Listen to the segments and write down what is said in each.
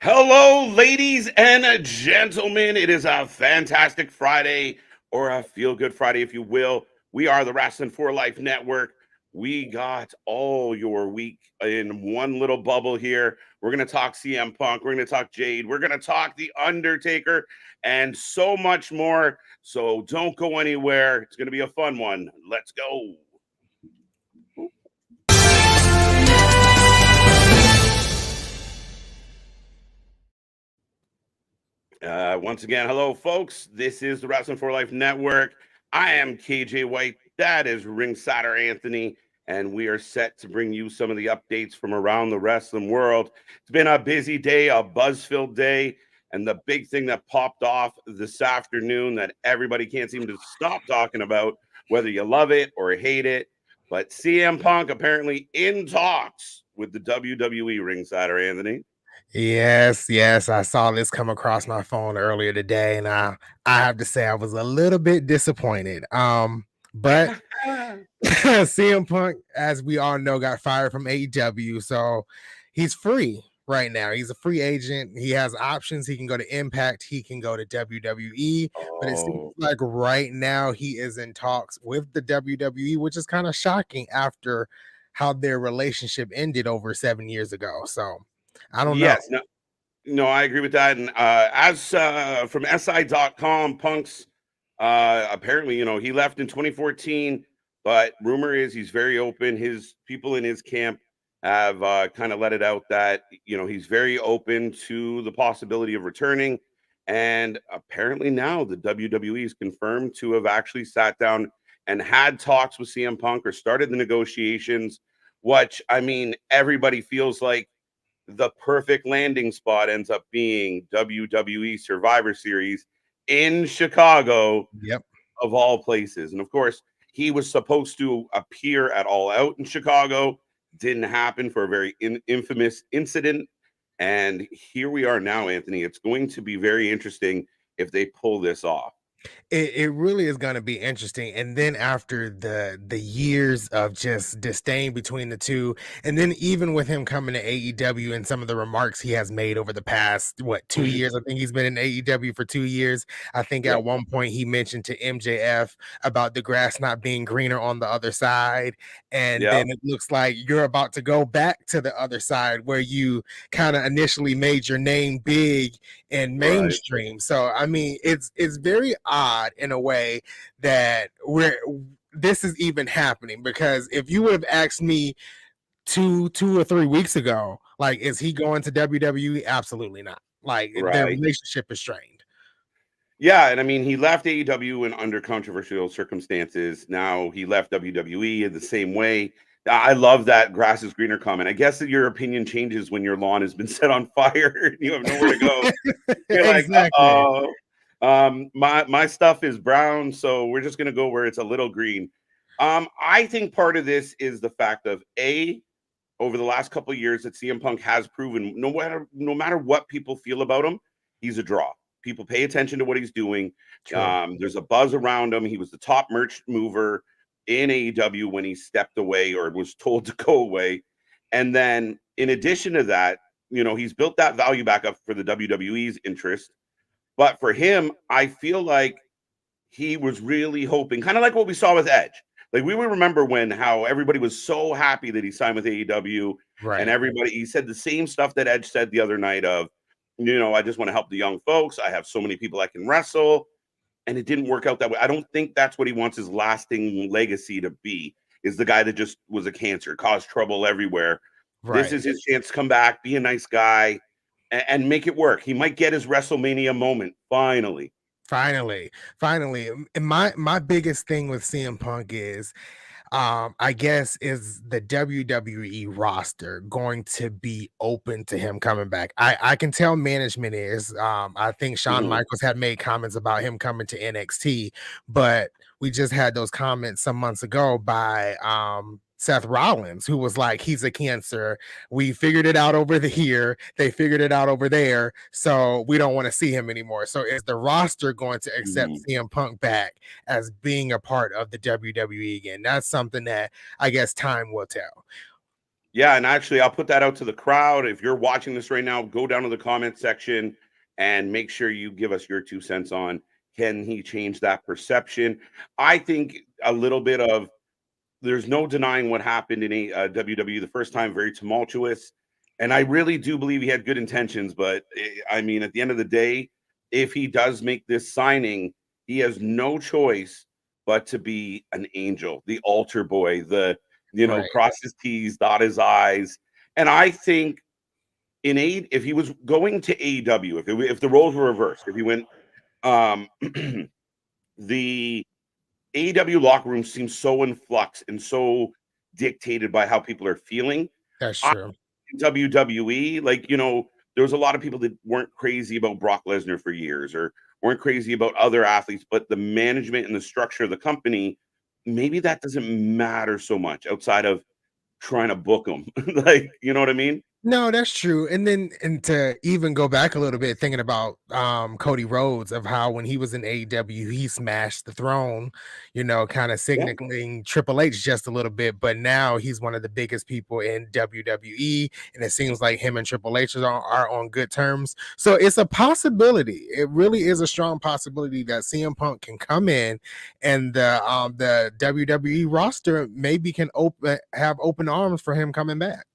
Hello, ladies and gentlemen. It is a fantastic Friday, or a feel good Friday, if you will. We are the Wrasslin for Life Network. We got all your week in one little bubble here. We're going to talk CM Punk. We're going to talk Jade. We're going to talk The Undertaker and so much more. So don't go anywhere. It's going to be a fun one. Let's go. Once again, hello, folks. This is the Wrestling for Life Network. I am KJ White. That is Ringsider Anthony. And we are set to bring you some of the updates from around the wrestling world. It's been a busy day, a buzz-filled day. And the big thing that popped off this afternoon that everybody can't seem to stop talking about, whether you love it or hate it, but CM Punk apparently in talks with the WWE, Ringsider Anthony. Yes, I saw this come across my phone earlier today, and I have to say I was a little bit disappointed. But CM Punk, as we all know, got fired from AEW, so he's free right now. He's a free agent. He has options. He can go to Impact. He can go to WWE. But it seems Oh. like right now he is in talks with the WWE, which is kind of shocking after how their relationship ended over 7 years ago. So I don't know. Yes, no, I agree with that. And as from SI.com, Punk's apparently, he left in 2014, but rumor is he's very open. His people in his camp have kind of let it out that, he's very open to the possibility of returning. And apparently now the WWE is confirmed to have actually sat down and had talks with CM Punk or started the negotiations, which, I mean, everybody feels like the perfect landing spot ends up being WWE Survivor Series in Chicago, Yep. of all places. And of course, he was supposed to appear at All Out in Chicago. Didn't happen for a very infamous incident. And here we are now, Anthony. It's going to be very interesting if they pull this off. It really is going to be interesting. And then after the years of just disdain between the two, and then even with him coming to AEW and some of the remarks he has made over the past 2 years, I think he's been in AEW for 2 years. I think Yeah. at one point he mentioned to MJF about the grass not being greener on the other side, and Yeah. then it looks like you're about to go back to the other side where you kind of initially made your name big and Right. mainstream. So I mean, it's very odd in a way that this is even happening, because if you would have asked me two or 3 weeks ago, like, is he going to WWE? Absolutely not. Like, their Right. relationship is strained. Yeah, and I mean, he left AEW in under controversial circumstances. Now he left WWE in the same way. I love that grass is greener comment. I guess that your opinion changes when your lawn has been set on fire and you have nowhere to go. You're like, Exactly. oh, my stuff is brown, so we're just gonna go where it's a little green. I think part of this is the fact of over the last couple of years that CM Punk has proven no matter what people feel about him, he's a draw. People pay attention to what he's doing. True. There's a buzz around him. He was the top merch mover in AEW when he stepped away or was told to go away. And then in addition to that, he's built that value back up for the WWE's interest. But for him, I feel like he was really hoping, kind of like what we saw with Edge. Like we would remember how everybody was so happy that he signed with AEW, and Right. he said the same stuff that Edge said the other night of, I just want to help the young folks. I have so many people I can wrestle, and it didn't work out that way. I don't think that's what he wants his lasting legacy to be. Is the guy that just was a cancer, caused trouble everywhere. This Right. is his chance to come back, be a nice guy, and make it work. He might get his WrestleMania moment finally. Finally. And my biggest thing with CM Punk is, I guess, is the WWE roster going to be open to him coming back? I can tell management is. I think Shawn Mhm. Michaels had made comments about him coming to NXT, but we just had those comments some months ago by Seth Rollins, who was like, he's a cancer. We figured it out over here. They figured it out over there. So we don't want to see him anymore. So is the roster going to accept Mhm. CM Punk back as being a part of the WWE again? That's something that I guess time will tell. Yeah, and actually, I'll put that out to the crowd. If you're watching this right now, go down to the comment section and make sure you give us your 2 cents on, can he change that perception? I think a little bit of, there's no denying what happened in WWE the first time, very tumultuous. And I really do believe he had good intentions. But I mean, at the end of the day, if he does make this signing, he has no choice but to be an angel, the altar boy, Right. cross his T's, dot his I's. And I think if he was going to AEW, if the roles were reversed, if he went, um, the AEW locker room seems so in flux and so dictated by how people are feeling. That's I true. WWE, there was a lot of people that weren't crazy about Brock Lesnar for years or weren't crazy about other athletes, but the management and the structure of the company, maybe that doesn't matter so much outside of trying to book them. You know what I mean? No, that's true. And to even go back a little bit, thinking about Cody Rhodes, of how when he was in AEW, he smashed the throne, kind of Yeah. signaling Triple H just a little bit. But now he's one of the biggest people in WWE, and it seems like him and Triple H are on good terms. So it's a possibility. It really is a strong possibility that CM Punk can come in, and the WWE roster maybe can have open arms for him coming back.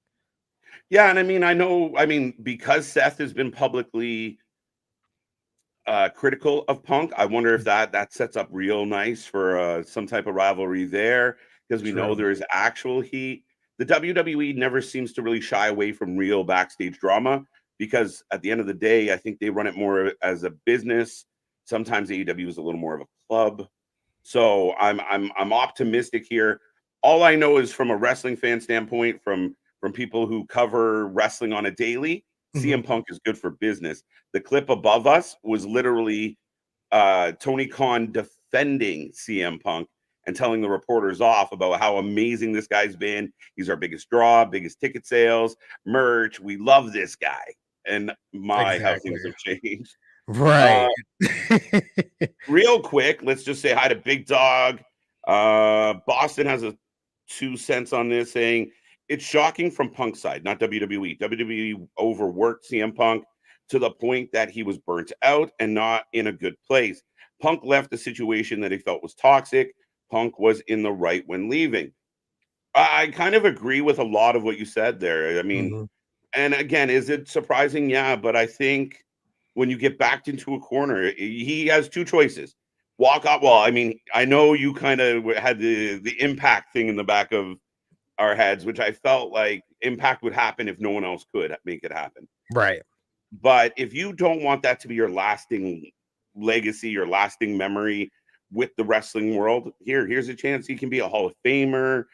Yeah, and I mean, because Seth has been publicly critical of Punk, I wonder if that sets up real nice for some type of rivalry there, because we know True. there is actual heat. The WWE never seems to really shy away from real backstage drama, because at the end of the day, I think they run it more as a business. Sometimes AEW is a little more of a club. So I'm optimistic here. All I know is, from a wrestling fan standpoint, from people who cover wrestling on a daily, Mhm. CM Punk is good for business. The clip above us was literally Tony Khan defending CM Punk and telling the reporters off about how amazing this guy's been. He's our biggest draw, biggest ticket sales, merch. We love this guy. And my, how Exactly. things have changed. Uh, Right. Real quick, let's just say hi to Big Dog. Boston has a 2 cents on this, saying it's shocking from Punk's side, not WWE. WWE overworked CM Punk to the point that he was burnt out and not in a good place. Punk left a situation that he felt was toxic. Punk was in the right when leaving. I kind of agree with a lot of what you said there. I mean, Mhm. and again, is it surprising? Yeah, but I think when you get backed into a corner, he has two choices. Walk out. Well, I mean, I know you kind of had the impact thing in the back of our heads, which I felt like impact would happen if no one else could make it happen. Right. But if you don't want that to be your lasting legacy, your lasting memory with the wrestling world, here's a chance he can be a Hall of Famer.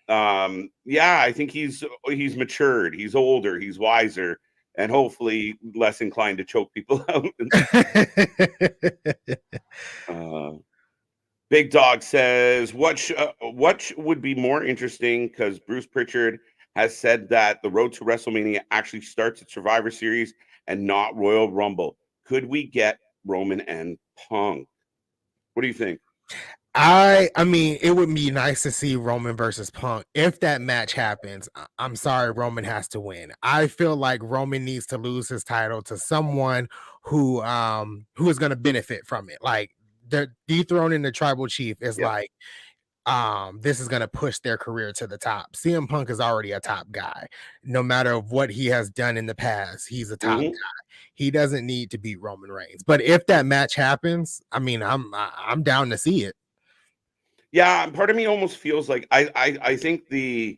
Yeah, I think he's matured, he's older, he's wiser, and hopefully less inclined to choke people out. uh, Big Dog says, would be more interesting, because Bruce Pritchard has said that the road to WrestleMania actually starts at Survivor Series and not Royal Rumble. Could we get Roman and Punk? What do you think? I mean, it would be nice to see Roman versus Punk. If that match happens, I'm sorry, Roman has to win. I feel like Roman needs to lose his title to someone who is going to benefit from it. Like, the dethroning the tribal chief is Yeah. like, this is going to push their career to the top. CM Punk is already a top guy. No matter what he has done in the past, he's a top Hmm. guy. He doesn't need to beat Roman Reigns. But if that match happens, I mean, I'm down to see it. Yeah, part of me almost feels like I think the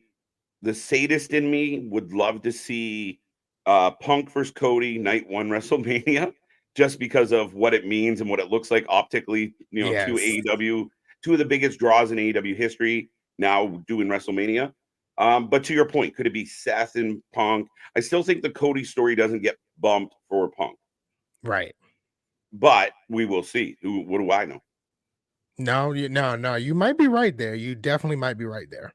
sadist in me would love to see Punk versus Cody night one WrestleMania, just because of what it means and what it looks like optically. To Yes. AEW, two of the biggest draws in AEW history now doing WrestleMania. But to your point, could it be Seth and Punk? I still think the Cody story doesn't get bumped for Punk, Right. but we will see. What do I know? No, no, you might be right there. You definitely might be right there.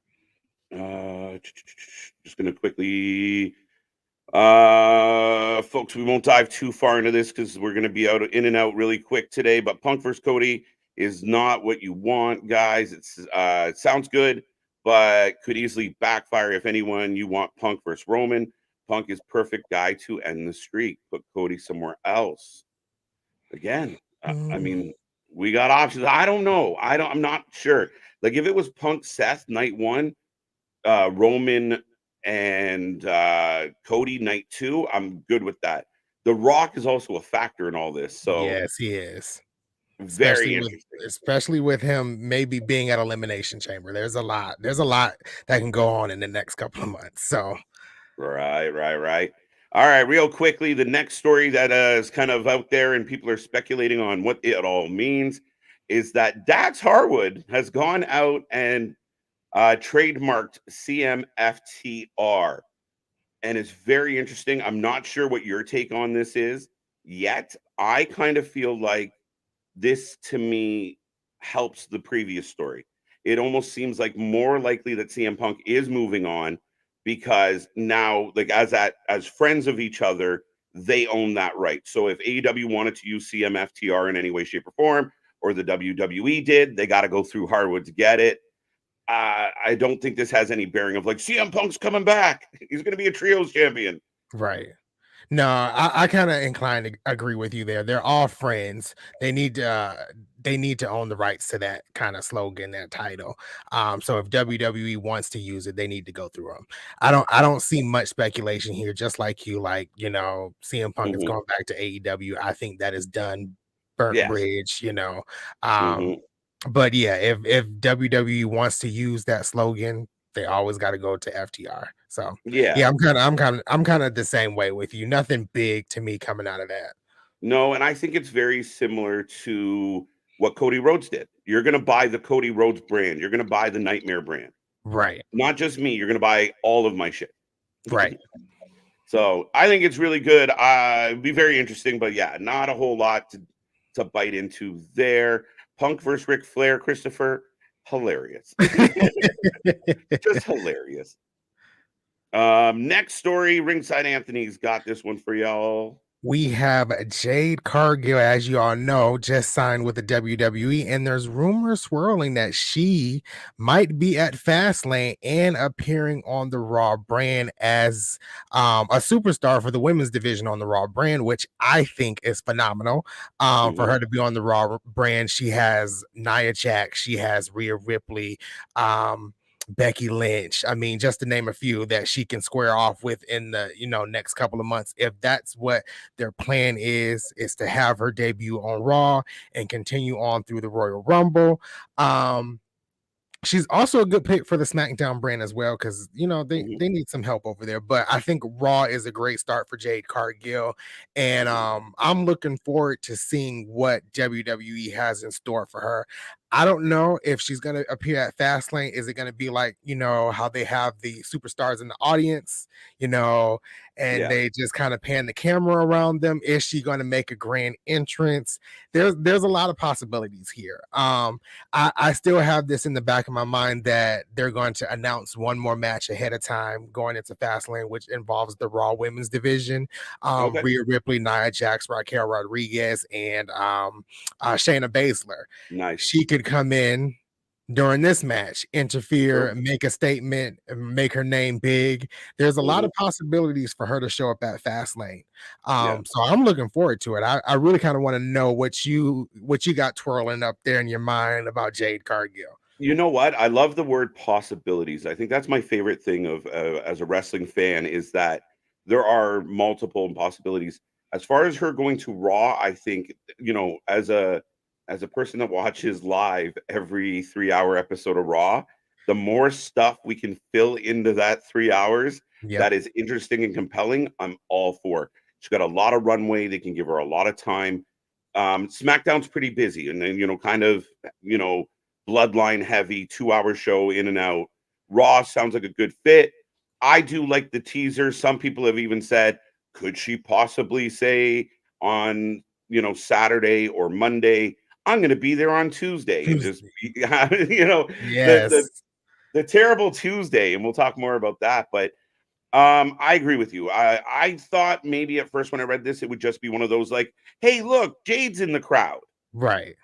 Just gonna quickly, folks, we won't dive too far into this because we're gonna be out in and out really quick today. But Punk versus Cody is not what you want, guys. It sounds good, but could easily backfire. If anyone you want Punk versus Roman, Punk is perfect guy to end the streak. Put Cody somewhere else. Again, I Mm, mean, we got options. I don't know. I'm not sure. Like if it was Punk Seth night one, Roman and Cody night two, I'm good with that. The Rock is also a factor in all this, so yes, he is. very Especially with interesting. especially with him maybe being at Elimination Chamber. There's a lot that can go on in the next couple of months. So Right. All right, real quickly, the next story that is kind of out there and people are speculating on what it all means is that Dax Harwood has gone out and trademarked CMFTR. And it's very interesting. I'm not sure what your take on this is yet. I kind of feel like this to me helps the previous story. It almost seems like more likely that CM Punk is moving on because now, like as friends of each other, they own that right. So if AEW wanted to use CMFTR in any way, shape, or form, or the WWE did, they got to go through Harwood to get it. I don't think this has any bearing of like CM Punk's coming back. He's going to be a trios champion. right. No, I kind of inclined to agree with you there. They're all friends. They need to own the rights to that kind of slogan, that title. So if WWE wants to use it, they need to go through them. I don't see much speculation here, just like you, like, CM Punk is Hmm. going back to AEW. I think that is done, burnt Yes. bridge. Um, Hmm. but yeah, if WWE wants to use that slogan, they always got to go to FTR. So Yeah. yeah, I'm kind of the same way with you. Nothing big to me coming out of that. No, and I think it's very similar to what Cody Rhodes did. You're going to buy the Cody Rhodes brand. You're going to buy the Nightmare brand. Right, Not just me. You're going to buy all of my shit. right. So I think it's really good. It'd be very interesting, but yeah, not a whole lot to bite into there. Punk versus Ric Flair, Christopher, hilarious, just hilarious. Next story, Ringside Anthony's got this one for y'all. We have Jade Cargill, as you all know, just signed with the WWE, and there's rumors swirling that she might be at Fastlane and appearing on the Raw brand as a superstar for the women's division on the Raw brand, which I think is phenomenal. For Hmm. her to be on the Raw brand, she has Nia Jax, she has Rhea Ripley, Becky Lynch. I mean, just to name a few that she can square off with in the next couple of months. If that's what their plan is to have her debut on Raw and continue on through the Royal Rumble. Um, She's also a good pick for the SmackDown brand as well because they Hmm. they need some help over there. But I think Raw is a great start for Jade Cargill, and I'm looking forward to seeing what WWE has in store for her. I don't know if she's gonna appear at Fastlane. Is it gonna be like how they have the superstars in the audience, you know, and Yeah. they just kind of pan the camera around them? Is she gonna make a grand entrance? There's a lot of possibilities here. I still have this in the back of my mind that they're going to announce one more match ahead of time going into Fastlane, which involves the Raw Women's Division. Okay. Rhea Ripley, Nia Jax, Raquel Rodriguez, and Shayna Baszler. Nice. She could come in during this match, True. interfere, make a statement, make her name big. There's a lot Hmm. of possibilities for her to show up at Fastlane. Yeah. So I'm looking forward to it. I really kind of want to know what you got twirling up there in your mind about Jade Cargill. You know what? I love the word possibilities. I think that's my favorite thing of as a wrestling fan is that there are multiple possibilities. As far as her going to Raw, I think as a person that watches live every 3 hour episode of Raw, the more stuff we can fill into that 3 hours Yep. that is interesting and compelling, I'm all for. She's got a lot of runway. They can give her a lot of time. SmackDown's pretty busy, and then kind of you know bloodline heavy 2 hour show in and out. Raw sounds like a good fit. I do like the teaser. Some people have even said, could she possibly say on Saturday or Monday, I'm going to be there on Tuesday and just Tuesday. be, the the Yes. the terrible Tuesday, and we'll talk more about that. But I agree with you. I thought maybe at first when I read this, it would just be one of those like, hey, look, Jade's in the crowd. Right.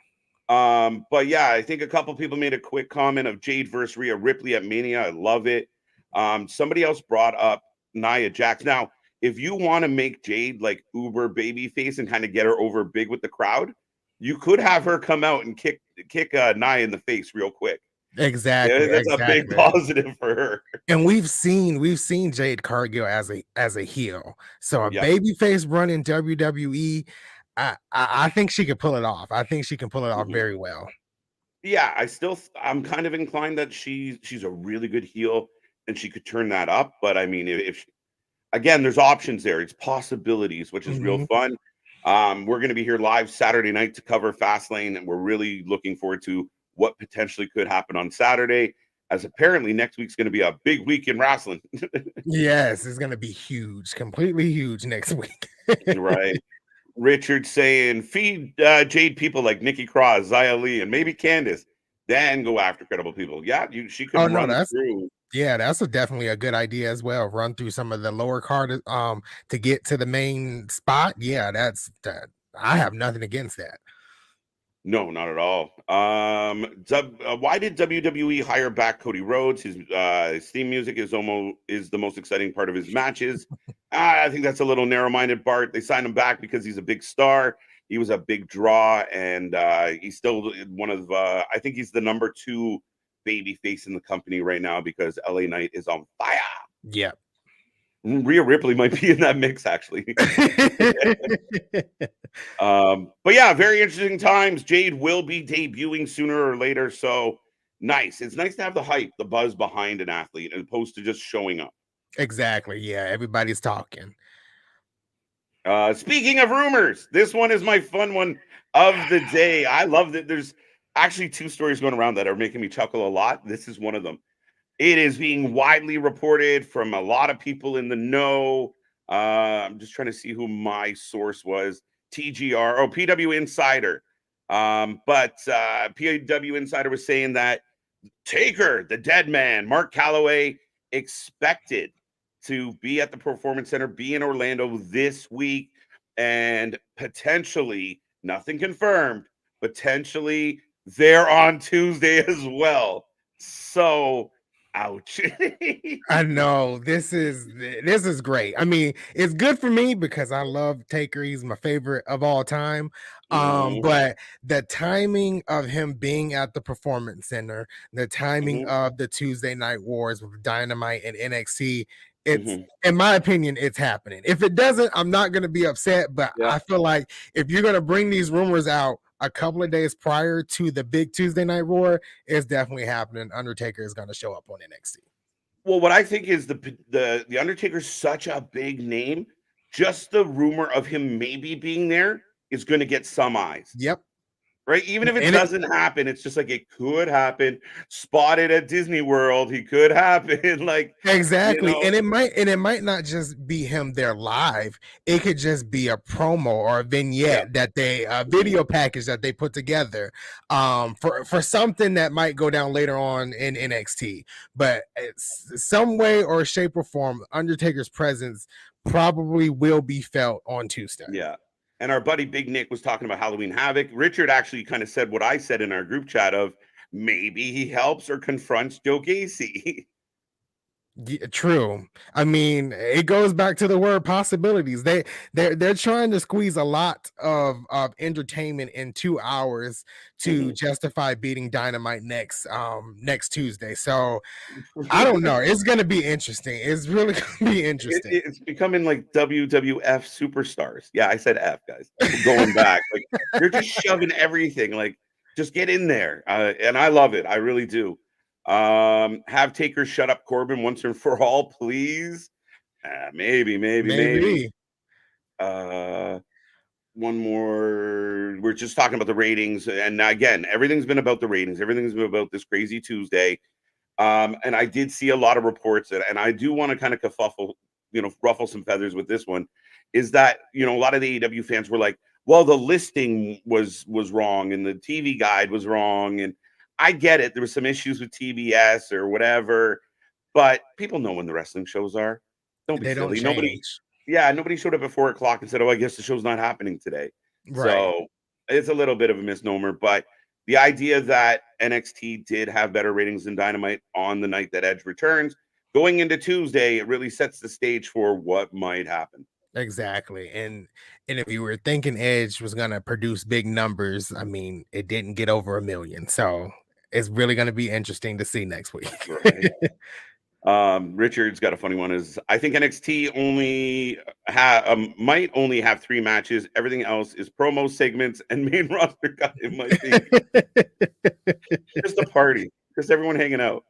But yeah, I think a couple people made a quick comment of Jade versus Rhea Ripley at Mania. I love it. Somebody else brought up Nia Jax. Now, if you want to make Jade like uber babyface and kind of get her over big with the crowd, you could have her come out and kick Nia in the face real quick. Yeah, Exactly, that's a big exactly. positive for her. And we've seen Jade Cargill as a heel. So a Yep. babyface run in WWE, I think she could pull it off. I think she can pull it off Mhm. very well. Yeah, I'm kind of inclined that she's a really good heel and she could turn that up. But I mean, if again, there's options there. It's possibilities, which is real Mhm. fun. We're going to be here live Saturday night to cover Fastlane, and we're really looking forward to what potentially could happen on Saturday, as apparently next week's going to be a big week in wrestling. Yes, it's gonna be huge, completely huge next week. Right. Richard saying, feed Jade people like Nikki Cross, Zia Lee, and maybe Candice, then go after credible people. Yeah, she could Oh, no, run that's through. yeah, that's definitely a good idea as well. Run through some of the lower card, to get to the main spot. Yeah, that's that. I have nothing against that. No, not at all. Why did WWE hire back Cody Rhodes? His theme music is the most exciting part of his matches. I think that's a little narrow-minded, Bart. They signed him back because he's a big star. He was a big draw, and he's still one of. I think he's the number 2 baby face in the company right now because LA Knight is on fire. Yeah. Rhea Ripley might be in that mix actually. But yeah, very interesting times. Jade will be debuting sooner or later, so nice. It's nice to have the hype, the buzz behind an athlete, as opposed to just showing up. Exactly. Yeah, everybody's talking. Speaking of rumors, this one is my fun one of the day. I love that there's actually 2 stories going around that are making me chuckle a lot. This is one of them. It is being widely reported from a lot of people in the know. I'm just trying to see who my source was. TGR, PW Insider. But PW Insider was saying that Taker, the dead man, Mark Calloway, expected to be at the Performance Center, be in Orlando this week, and potentially, nothing confirmed, potentially there on Tuesday as well. So, ouch. I know this is great. I mean, it's good for me because I love Taker. He's my favorite of all time. Mhm, But the timing of him being at the Performance Center, the timing mhm, of the Tuesday Night Wars with Dynamite and NXT, it's mhm. in my opinion, it's happening. If it doesn't, I'm not going to be upset. But Yeah. I feel like if you're going to bring these rumors out a couple of days prior to the big Tuesday Night War, it's definitely happening. Undertaker is going to show up on NXT. Well, what I think is the Undertaker's such a big name. Just the rumor of him maybe being there is going to get some eyes. Yep. Right? Even if it And it doesn't happen, it's just like it could happen. Spotted at Disney World, he could happen. Like, you exactly. know, And it might not just be him there live. It could just be a promo or a yeah. vignette that they a Mhm. video package that they put together for something that might go down later on in NXT. But it's some way or shape or form, Undertaker's presence probably will be felt on Tuesday. Yeah. And our buddy Big Nick was talking about Halloween Havoc. Richard actually kind of said what I said in our group chat of maybe he helps or confronts Joe Gacy. Yeah, true. I mean, it goes back to the word possibilities. They're trying to squeeze a lot of entertainment in 2 hours to Mhm. justify beating Dynamite next Tuesday. So I don't know. It's gonna be interesting. It's really gonna be interesting. It's becoming like WWF superstars. Yeah, I said F, guys. Going back, like they're just shoving everything. Like, just get in there, and I love it. I really do. Have Taker shut up Corbin once and for all, please. Maybe. Maybe. Uh, one more. We're just talking about the ratings, and again, everything's been about the ratings. Everything's been about this crazy Tuesday. And I did see a lot of reports, and I do want to kind of kerfuffle, ruffle some feathers with this one. Is that a lot of the AEW fans were like, "Well, the listing was wrong, and the TV guide was wrong," and I get it. There was some issues with TBS or whatever, but people know when the wrestling shows are. Don't be They don't silly. Nobody, change. yeah, nobody showed up at 4 o'clock and said, "Oh, I guess the show's not happening today." Right. So it's a little bit of a misnomer, but the idea that NXT did have better ratings than Dynamite on the night that Edge returns, going into Tuesday, it really sets the stage for what might happen. Exactly. And if you were thinking Edge was gonna produce big numbers, I mean, it didn't get over 1 million. So it's really gonna be interesting to see next week. Right. Richard's got a funny one. Is I think NXT only might only have 3 matches. Everything else is promo segments and main roster guy. In my opinion, just a party, just everyone hanging out.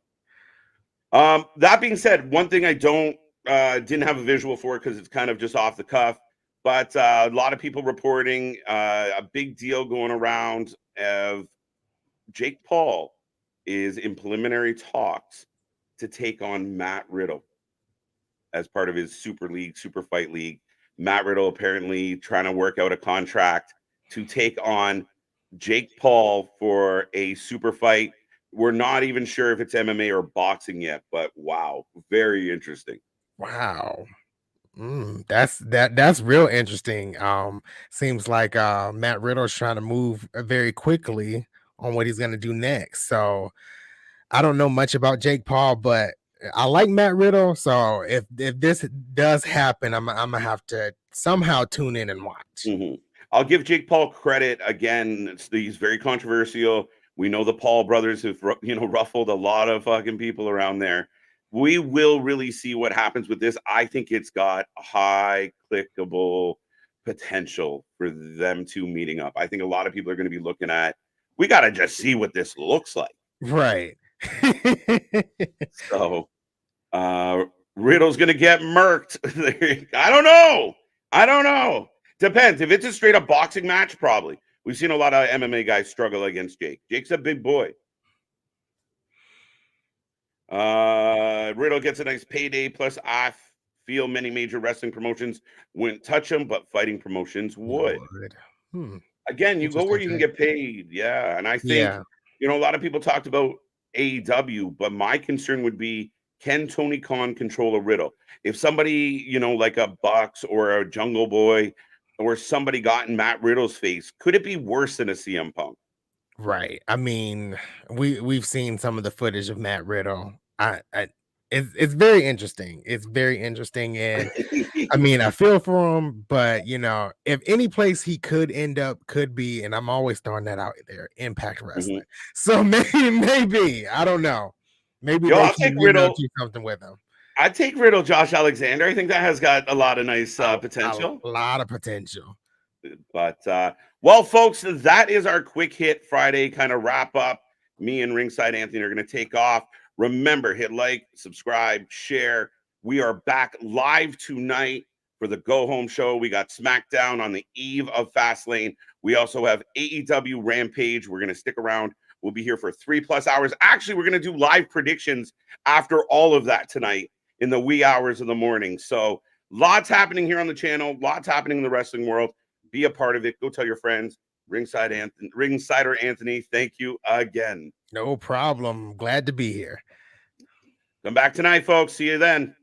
That being said, one thing I didn't have a visual for because it's kind of just off the cuff, but a lot of people reporting a big deal going around of Jake Paul is in preliminary talks to take on Matt Riddle as part of his super fight league. Matt Riddle apparently trying to work out a contract to take on Jake Paul for a super fight. We're not even sure if it's MMA or boxing yet, but wow, very interesting. Wow. That's real interesting. Seems like Matt Riddle's trying to move very quickly on what he's gonna do next. So I don't know much about Jake Paul, but I like Matt Riddle. So if this does happen, I'm gonna have to somehow tune in and watch. Mm-hmm. I'll give Jake Paul credit again. He's very controversial. We know the Paul brothers have ruffled a lot of fucking people around there. We will really see what happens with this. I think it's got high clickable potential for them two meeting up. I think a lot of people are going to be looking at. We got to just see what this looks like. Right. So, Riddle's going to get murked. I don't know. Depends. If it's a straight up boxing match, probably. We've seen a lot of MMA guys struggle against Jake. Jake's a big boy. Riddle gets a nice payday. Plus, I feel many major wrestling promotions wouldn't touch him, but fighting promotions would. Again, you go where you can get paid. Yeah. And I think, a lot of people talked about AEW, but my concern would be, can Tony Khan control a Riddle? If somebody, like a Bucks or a Jungle Boy or somebody got in Matt Riddle's face, could it be worse than a CM Punk? Right. I mean, we've seen some of the footage of Matt Riddle. It's very interesting. It's very interesting, and I mean, I feel for him, but if any place he could end up could be, and I'm always throwing that out there, Impact Wrestling. So maybe I don't know. Maybe they can do something with him. I'd take Riddle, Josh Alexander. I think that has got a lot of nice potential. A lot of potential. But well, folks, that is our quick hit Friday kind of wrap up. Me and Ringside Anthony are going to take off. Remember, hit like, subscribe, share. We are back live tonight for the Go Home show. We got SmackDown on the eve of Fastlane. We also have AEW Rampage. We're going to stick around. We'll be here for 3+ hours. Actually, we're going to do live predictions after all of that tonight in the wee hours of the morning. So lots happening here on the channel. Lots happening in the wrestling world. Be a part of it. Go tell your friends. Ringsider Anthony, thank you again. No problem. Glad to be here. Come back tonight, folks. See you then.